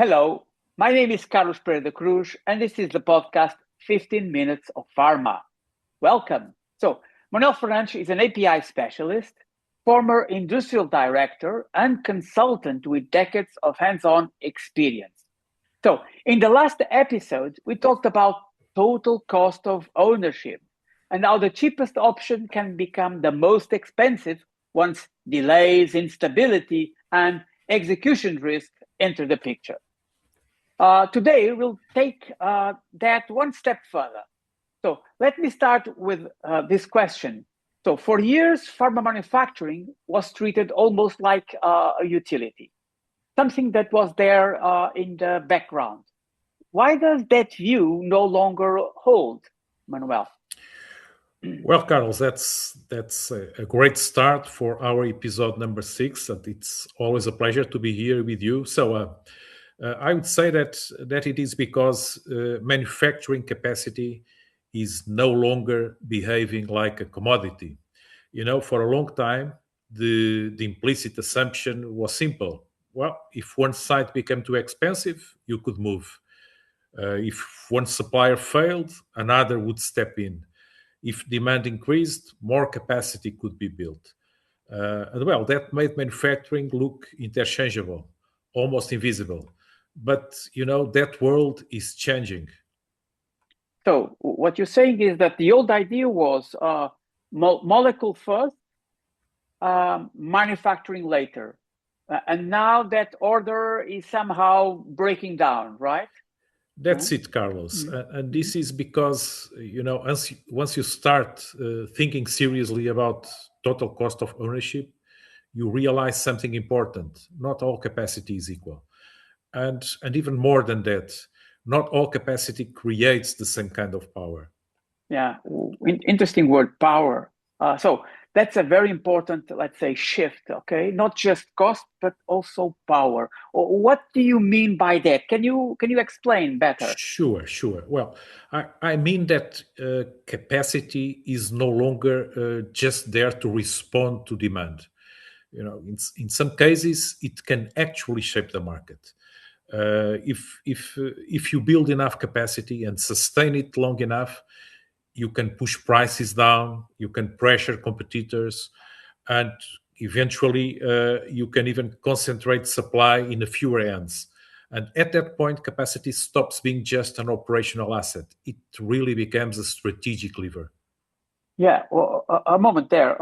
Hello, my name is Carlos Pereira de Cruz, and this is the podcast 15 Minutes of Pharma. Welcome. So, Manuel Fernandes is an API specialist, former industrial director, and consultant with decades of hands-on experience. So, in the last episode, we talked about total cost of ownership and how the cheapest option can become the most expensive once delays, instability, and execution risk enter the picture. Today, we'll take that one step further. So let me start with this question. So for years, pharma manufacturing was treated almost like a utility, something that was there in the background. Why does that view no longer hold, Manuel? Well, Carlos, that's a great start for our episode number 6, and it's always a pleasure to be here with you. So I would say that it is because manufacturing capacity is no longer behaving like a commodity. You know, for a long time, the implicit assumption was simple. Well, if one site became too expensive, you could move. If one supplier failed, another would step in. If demand increased, more capacity could be built. And well, that made manufacturing look interchangeable, almost invisible. But, you know, that world is changing. So what you're saying is that the old idea was molecule first, manufacturing later. And now that order is somehow breaking down, right? That's it, Carlos. And this is because, you know, once you start thinking seriously about total cost of ownership, you realize something important. Not all capacity is equal. And even more than that, not all capacity creates the same kind of power. Yeah, interesting word, power. So that's a very important, let's say, shift, okay? Not just cost, but also power. What do you mean by that? Can you explain better? Sure. Well, I mean that capacity is no longer just there to respond to demand. You know, in some cases, it can actually shape the market. If you build enough capacity and sustain it long enough, you can push prices down, you can pressure competitors, and eventually you can even concentrate supply in a fewer hands. And at that point, capacity stops being just an operational asset. It really becomes a strategic lever. Yeah, well, a moment there,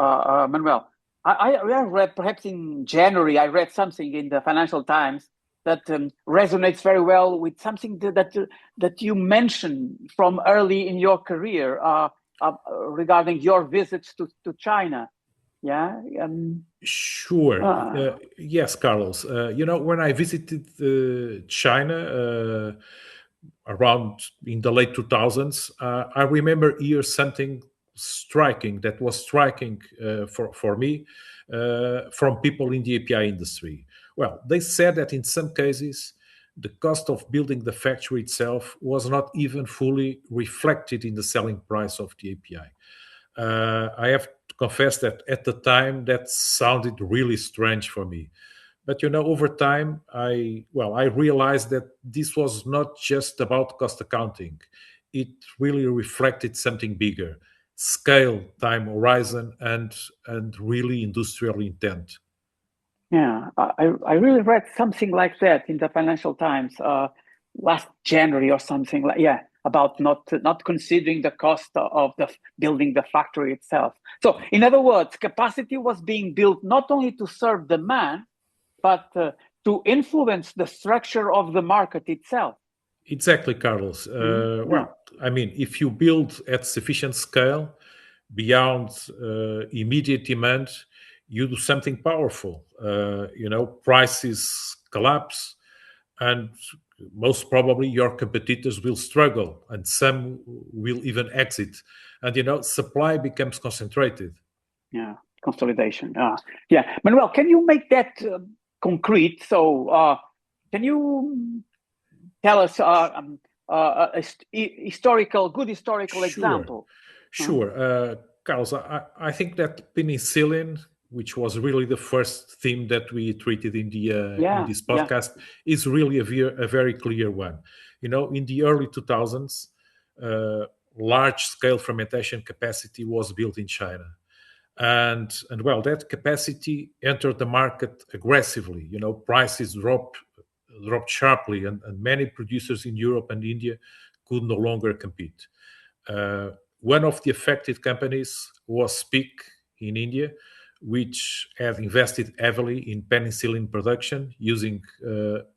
Manuel. I read, perhaps in January, I read something in the Financial Times that resonates very well with something that you mentioned from early in your career regarding your visits to China. Yeah. Sure. Yes, Carlos. You know, when I visited China around in the late 2000s, I remember here something striking that was striking for me from people in the API industry. Well, they said that in some cases, the cost of building the factory itself was not even fully reflected in the selling price of the API. I have to confess that at the time that sounded really strange for me. But you know, over time, I realized that this was not just about cost accounting. It really reflected something bigger: scale, time horizon, and really industrial intent. Yeah, I really read something like that in the Financial Times last January or something like, yeah, about not considering the cost of the building the factory itself. So in other words, capacity was being built not only to serve demand, but to influence the structure of the market itself. Exactly, Carlos. Well, I mean, if you build at sufficient scale beyond immediate demand, you do something powerful. You know, prices collapse, and most probably your competitors will struggle, and some will even exit. And you know, supply becomes concentrated. Yeah, consolidation. Yeah, Manuel, can you make that concrete? So, can you tell us a good historical example? Sure. Carlos, I think that penicillin which was really the first theme that we treated in this podcast, is really a very clear one. In the early 2000s, large-scale fermentation capacity was built in China. And well, that capacity entered the market aggressively. Prices dropped sharply, and many producers in Europe and India could no longer compete. One of the affected companies was Speak in India, which had invested heavily in penicillin production using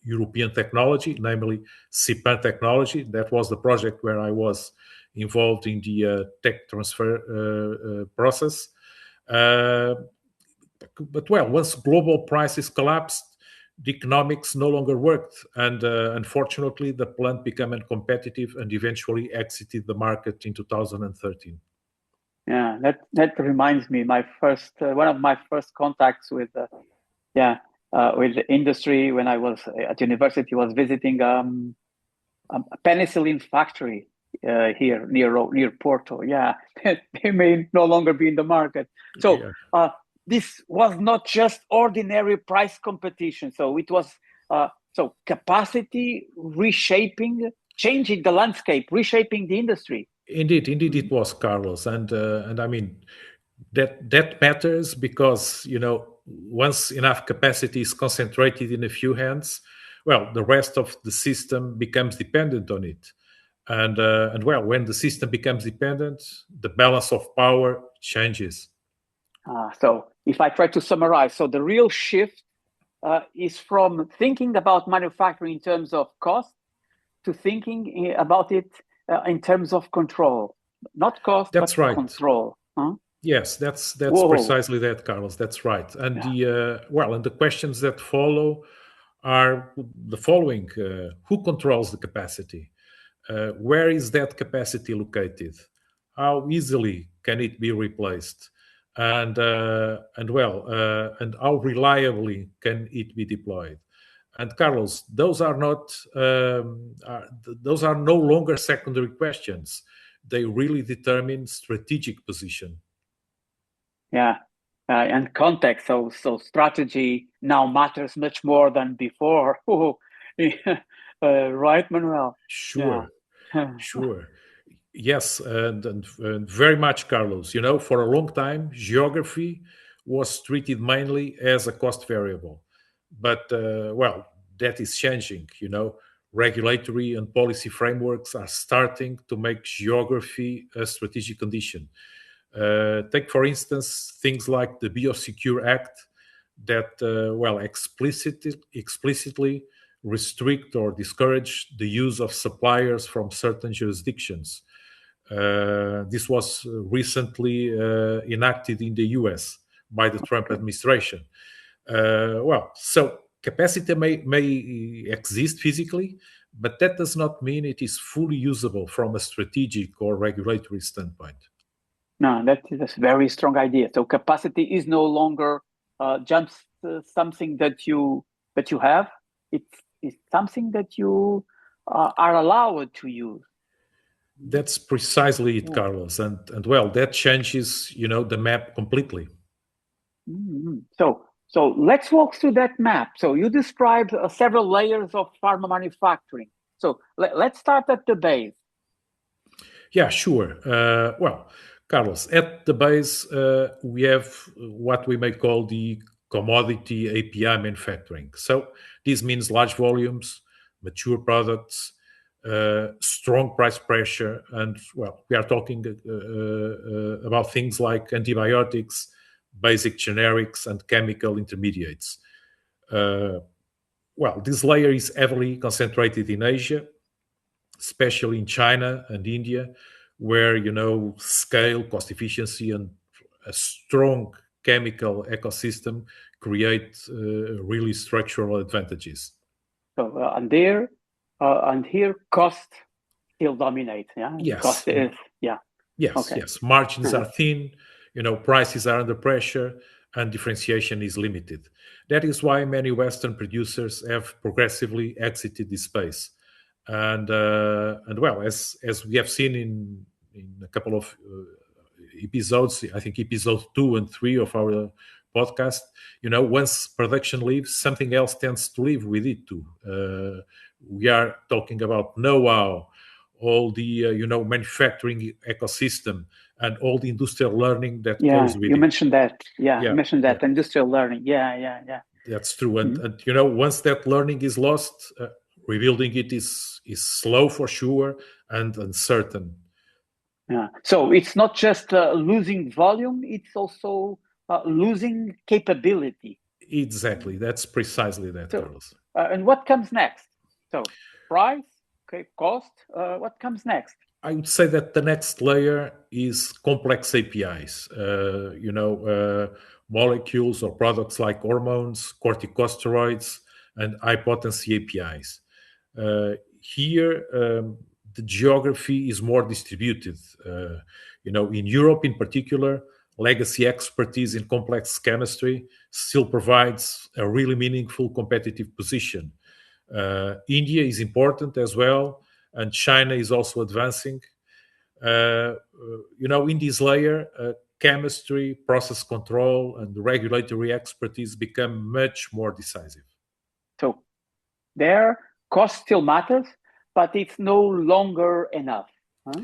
European technology, namely CPAN technology. That was the project where I was involved in the tech transfer process. But well, once global prices collapsed, the economics no longer worked, and unfortunately, the plant became uncompetitive and eventually exited the market in 2013. Yeah, that reminds me, my first one of my first contacts with the industry when I was at university was visiting a penicillin factory here near Porto. Yeah, they may no longer be in the market. So this was not just ordinary price competition. So it was capacity reshaping, changing the landscape, reshaping the industry. Indeed, it was, Carlos, and I mean that matters because once enough capacity is concentrated in a few hands, well, the rest of the system becomes dependent on it, and well, when the system becomes dependent, the balance of power changes. So if I try to summarize, so the real shift is from thinking about manufacturing in terms of cost to thinking about it in terms of control, not cost, that's but right. Control. Huh? Yes, that's precisely that, Carlos. That's right. And and the questions that follow are the following: who controls the capacity? Where is that capacity located? How easily can it be replaced? And how reliably can it be deployed? And Carlos, those are no longer secondary questions. They really determine strategic position. Yeah, and context. So strategy now matters much more than before. Right, Manuel? Sure, sure. Yes, and very much, Carlos. For a long time, geography was treated mainly as a cost variable. But, well, that is changing. Regulatory and policy frameworks are starting to make geography a strategic condition. Take, for instance, things like the BIOSECURE Act that, explicitly restrict or discourage the use of suppliers from certain jurisdictions. This was recently enacted in the US by the Trump administration. So capacity may exist physically, but that does not mean it is fully usable from a strategic or regulatory standpoint. No, that's a very strong idea. So capacity is no longer just something that you have. It's something that you are allowed to use. That's precisely it, Carlos, and well, that changes the map completely. Mm-hmm. So let's walk through that map. So you described several layers of pharma manufacturing. So let's start at the base. Yeah, sure. Well, Carlos, at the base, we have what we may call the commodity API manufacturing. So this means large volumes, mature products, strong price pressure, and well, we are talking about things like antibiotics, basic generics, and chemical intermediates. Well, this layer is heavily concentrated in Asia, especially in China and India, where scale, cost efficiency, and a strong chemical ecosystem create really structural advantages. So here cost still dominates. Yeah, yes, cost is yes, okay. Yes. Margins are thin, prices are under pressure, and differentiation is limited. That is why many Western producers have progressively exited this space. And well, as we have seen in a couple of episodes, I think episode 2 and 3 of our podcast, once production leaves, something else tends to live with it too. We are talking about know-how, all the manufacturing ecosystem, and all the industrial learning that goes with it. You mentioned that. You mentioned that industrial learning. Yeah. That's true. And once that learning is lost, rebuilding it is slow for sure and uncertain. Yeah. So it's not just losing volume; it's also losing capability. Exactly. That's precisely that, Carlos. And what comes next? So price, cost. What comes next? I would say that the next layer is complex APIs. Molecules or products like hormones, corticosteroids, and high potency APIs. Here, the geography is more distributed. In Europe in particular, legacy expertise in complex chemistry still provides a really meaningful competitive position. India is important as well, and China is also advancing. In this layer, chemistry, process control, and regulatory expertise become much more decisive. So there, cost still matters, but it's no longer enough. Huh?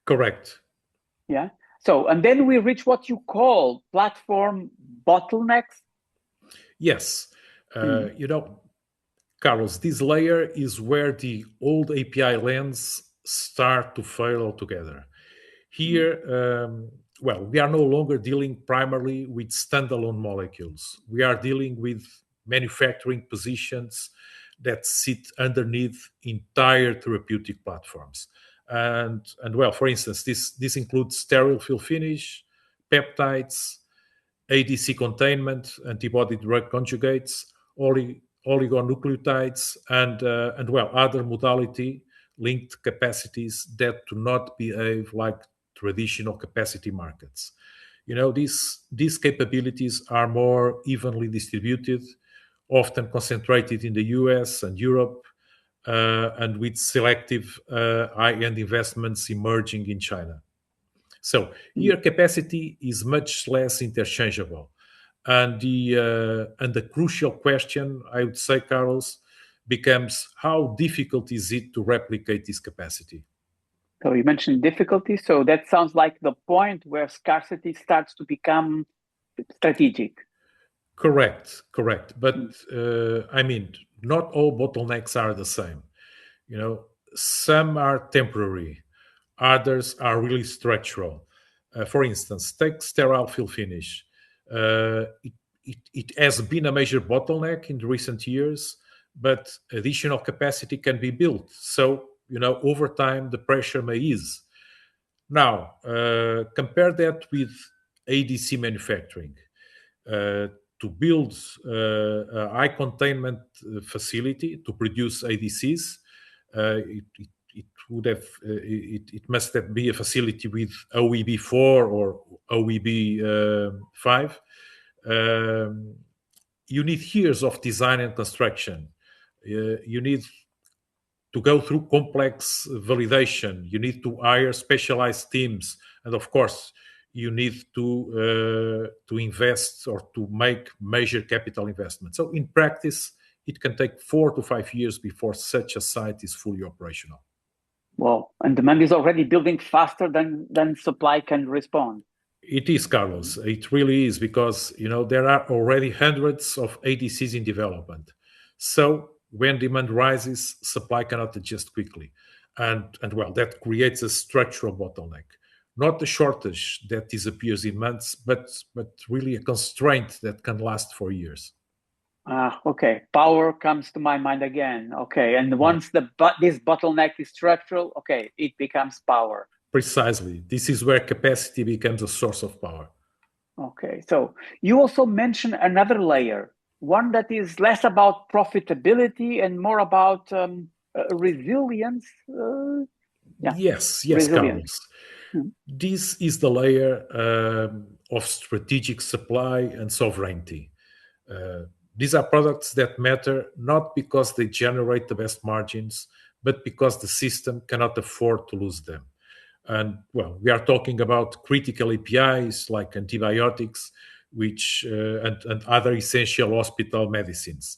Correct. Yeah. So, and then we reach what you call platform bottlenecks. Yes. Carlos, this layer is where the old API lens start to fail altogether. Here, we are no longer dealing primarily with standalone molecules. We are dealing with manufacturing positions that sit underneath entire therapeutic platforms. And for instance, this includes sterile fill finish, peptides, ADC containment, antibody drug conjugates, oligonucleotides, and other modality linked capacities that do not behave like traditional capacity markets. These capabilities are more evenly distributed, often concentrated in the US and Europe, and with selective high-end investments emerging in China. So here capacity is much less interchangeable. And the crucial question, I would say, Carlos, becomes how difficult is it to replicate this capacity? So you mentioned difficulty. So that sounds like the point where scarcity starts to become strategic. Correct. But not all bottlenecks are the same. Some are temporary, others are really structural. For instance, take sterile fill finish. It has been a major bottleneck in recent years, but additional capacity can be built. So, over time, the pressure may ease. Now, compare that with ADC manufacturing. To build a high containment facility to produce ADCs, it must be a facility with OEB4 or OEB5. You need years of design and construction. You need to go through complex validation. You need to hire specialized teams, and of course, you need to invest or to make major capital investments. So, in practice, it can take 4 to 5 years before such a site is fully operational. Well, and demand is already building faster than supply can respond. It is, Carlos. It really is, because there are already hundreds of ADCs in development. So when demand rises, supply cannot adjust quickly, and that creates a structural bottleneck. Not a shortage that disappears in months, but really a constraint that can last for years. Okay. Power comes to my mind again. Okay. And once this bottleneck is structural, okay, it becomes power. Precisely. This is where capacity becomes a source of power. Okay. So you also mentioned another layer, one that is less about profitability and more about resilience. Yes, resilience. Carlos. This is the layer of strategic supply and sovereignty. These are products that matter not because they generate the best margins, but because the system cannot afford to lose them. And we are talking about critical APIs like antibiotics, which and other essential hospital medicines.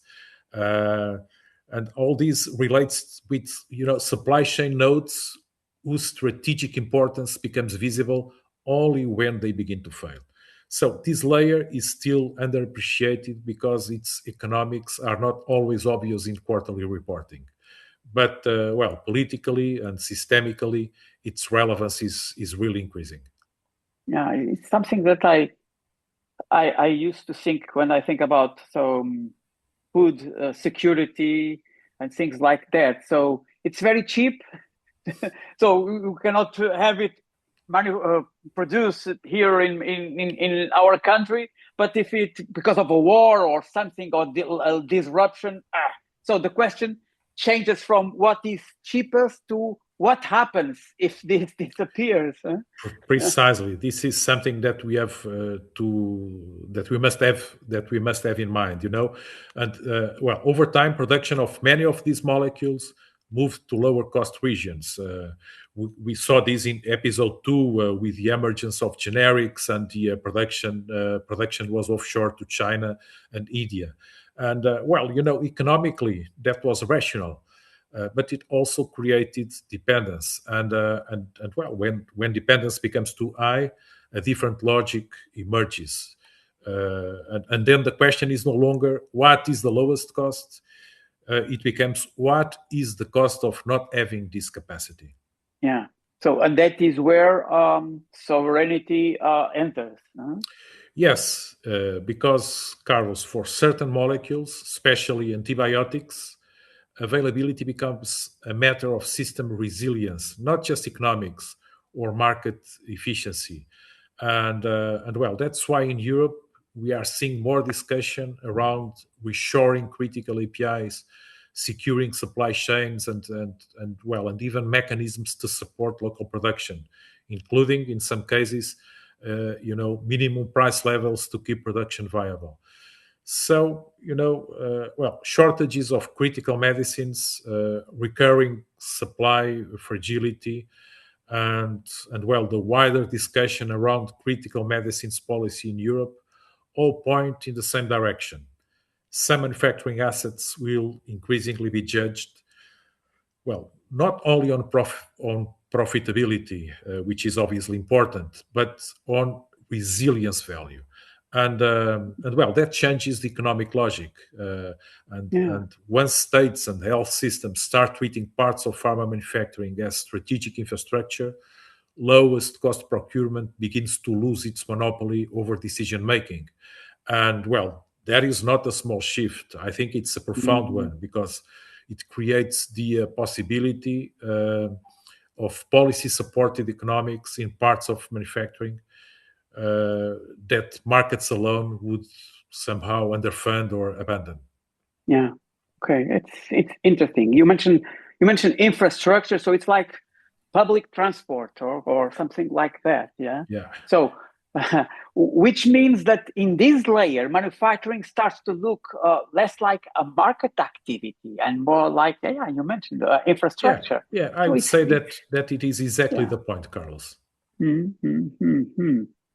And all this relates with supply chain nodes whose strategic importance becomes visible only when they begin to fail. So this layer is still underappreciated because its economics are not always obvious in quarterly reporting. But politically and systemically, its relevance is really increasing. Yeah, it's something that I used to think when I think about food security and things like that. So it's very cheap. So we cannot have it produced here in our country. But if it, because of a war or something or disruption, so the question changes from what is cheapest to what happens if this disappears. Huh? Precisely, this is something that we have that we must have in mind, and over time, production of many of these molecules moved to lower cost regions. We saw this in episode 2 with the emergence of generics, and the production was offshore to China and India. And economically that was rational. But it also created dependence, and when dependence becomes too high, a different logic emerges, and then the question is no longer what is the lowest cost; it becomes what is the cost of not having this capacity. Yeah. So, and that is where sovereignty enters. Huh? Yes, because Carlos, for certain molecules, especially antibiotics, availability becomes a matter of system resilience, not just economics or market efficiency. And that's why in Europe we are seeing more discussion around reshoring critical APIs, securing supply chains, and even mechanisms to support local production, including in some cases, minimum price levels to keep production viable. So, shortages of critical medicines, recurring supply fragility, and the wider discussion around critical medicines policy in Europe all point in the same direction. Some manufacturing assets will increasingly be judged, not only on profitability, which is obviously important, but on resilience value. And that changes the economic logic. And once states and health systems start treating parts of pharma manufacturing as strategic infrastructure, lowest cost procurement begins to lose its monopoly over decision making. And that is not a small shift. I think it's a profound one, because it creates the possibility of policy supported economics in parts of manufacturing that markets alone would somehow underfund or abandon. Yeah. Okay. It's interesting. You mentioned infrastructure, so it's like public transport or something like that. Yeah. Yeah. So, which means that in this layer, manufacturing starts to look less like a market activity and more like, you mentioned infrastructure. Yeah. I would say that it is exactly the point, Carlos.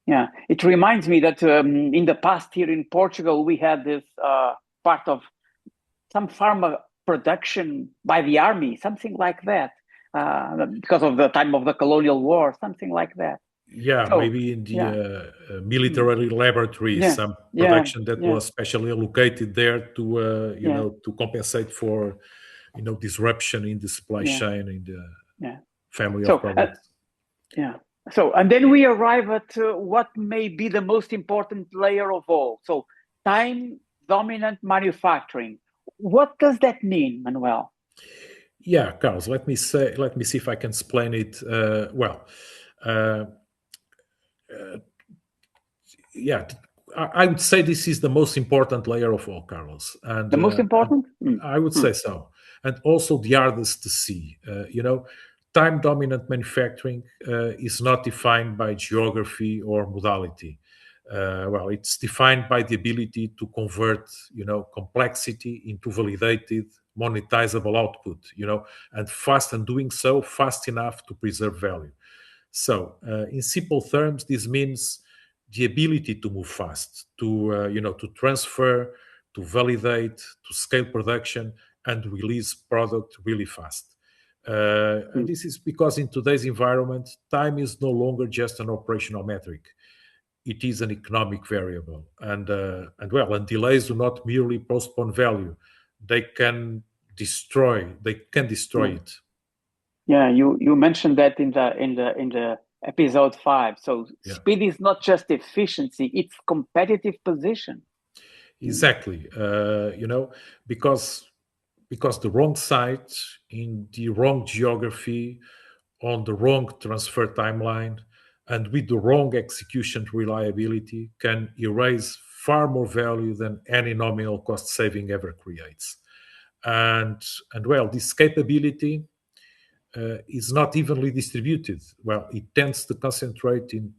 Yeah, it reminds me that in the past here in Portugal, we had this part of some pharma production by the army, something like that, because of the time of the colonial war, something like that. Yeah, so, maybe in the military laboratories, some production that was specially allocated there to to compensate for disruption in the supply chain in the family of products. So, and then we arrive at what may be the most important layer of all. So, time-dominant manufacturing. What does that mean, Manuel? Yeah, Carlos, let me see if I can explain it I would say this is the most important layer of all, Carlos. And the most important? I would say so. And also the hardest to see. Time-dominant manufacturing is not defined by geography or modality. It's defined by the ability to convert, complexity into validated, monetizable output, and doing so fast enough to preserve value. So, in simple terms, this means the ability to move fast, to transfer, to validate, to scale production, and release product really fast. And this is because in today's environment, time is no longer just an operational metric. It is an economic variable, and delays do not merely postpone value; they can destroy. They can destroy it. Yeah, you mentioned that in the episode 5. So speed is not just efficiency; it's competitive position. Exactly. Because the wrong site in the wrong geography, on the wrong transfer timeline, and with the wrong execution reliability can erase far more value than any nominal cost saving ever creates. And this capability is not evenly distributed. Well, it tends to concentrate in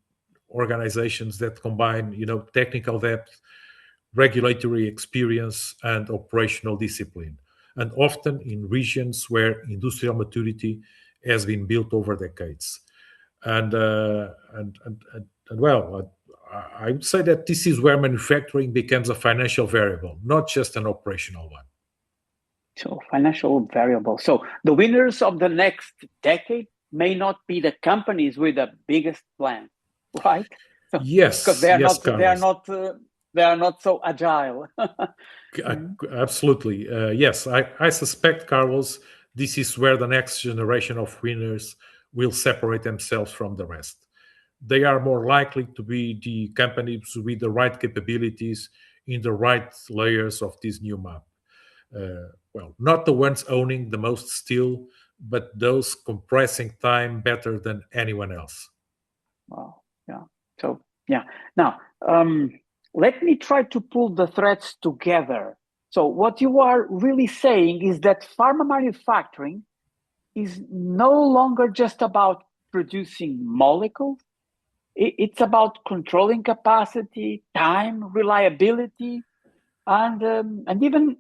organizations that combine, technical depth, regulatory experience, and operational discipline, and often in regions where industrial maturity has been built over decades. And I would say that this is where manufacturing becomes a financial variable, not just an operational one. So financial variable. So the winners of the next decade may not be the companies with the biggest plan, right? So, yes, because they are yes, they are not so agile. Absolutely. Yes, I suspect, Carlos, this is where the next generation of winners will separate themselves from the rest. They are more likely to be the companies with the right capabilities in the right layers of this new map. Not the ones owning the most steel, but those compressing time better than anyone else. Wow. Yeah. So, yeah. Now, let me try to pull the threads together. So what you are really saying is that pharma manufacturing is no longer just about producing molecules. It's about controlling capacity, time, reliability, and even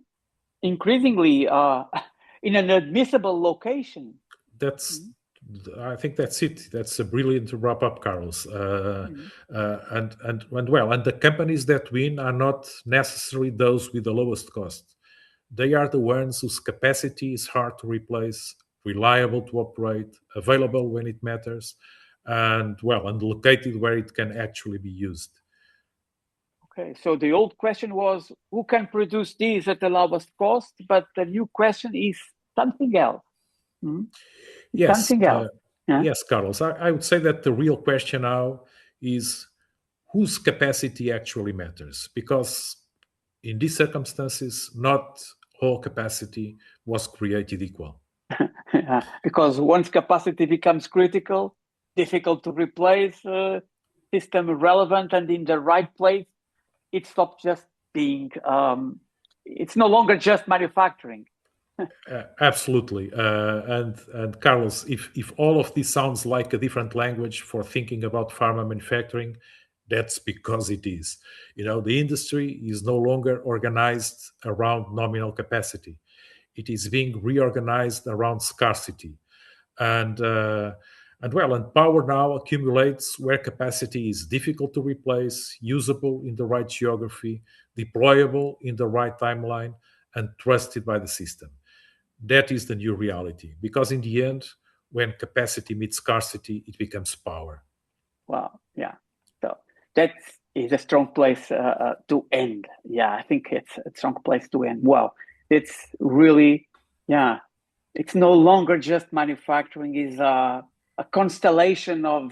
increasingly in an admissible location. I think that's it. That's a brilliant wrap up, Carlos. And the companies that win are not necessarily those with the lowest cost. They are the ones whose capacity is hard to replace, reliable to operate, available when it matters, and located where it can actually be used. Okay, so the old question was who can produce these at the lowest cost, but the new question is something else. Yes, something else. Yes, Carlos. I would say that the real question now is whose capacity actually matters, because in these circumstances, not all capacity was created equal. Because once capacity becomes critical, difficult to replace, system relevant and in the right place, it stops just being, it's no longer just manufacturing. Absolutely. And Carlos, if all of this sounds like a different language for thinking about pharma manufacturing, that's because it is. The industry is no longer organized around nominal capacity. It is being reorganized around scarcity. And power now accumulates where capacity is difficult to replace, usable in the right geography, deployable in the right timeline, and trusted by the system. That is the new reality, because in the end, when capacity meets scarcity, it becomes power. Wow. Yeah. So that is a strong place to end. Yeah, I think it's a strong place to end. Wow. It's really, it's no longer just manufacturing, is a constellation of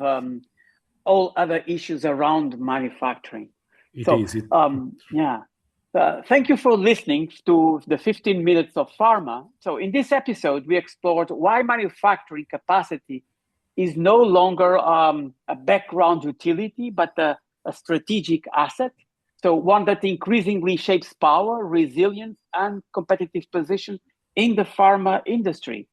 all other issues around manufacturing. Thank you for listening to the 15 Minutes of Pharma. So in this episode, we explored why manufacturing capacity is no longer a background utility, but a strategic asset. So one that increasingly shapes power, resilience, and competitive position in the pharma industry.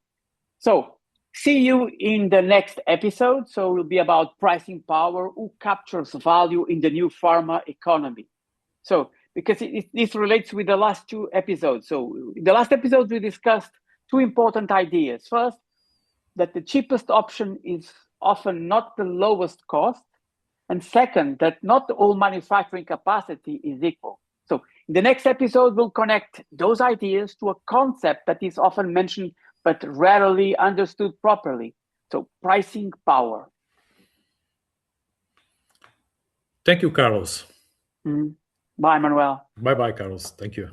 So see you in the next episode. So it will be about pricing power, who captures value in the new pharma economy. So because this relates with the last two episodes. So in the last episode, we discussed two important ideas. First, that the cheapest option is often not the lowest cost. And second, that not all manufacturing capacity is equal. So in the next episode, we'll connect those ideas to a concept that is often mentioned but rarely understood properly. So pricing power. Thank you, Carlos. Bye, Manuel. Bye-bye, Carlos. Thank you.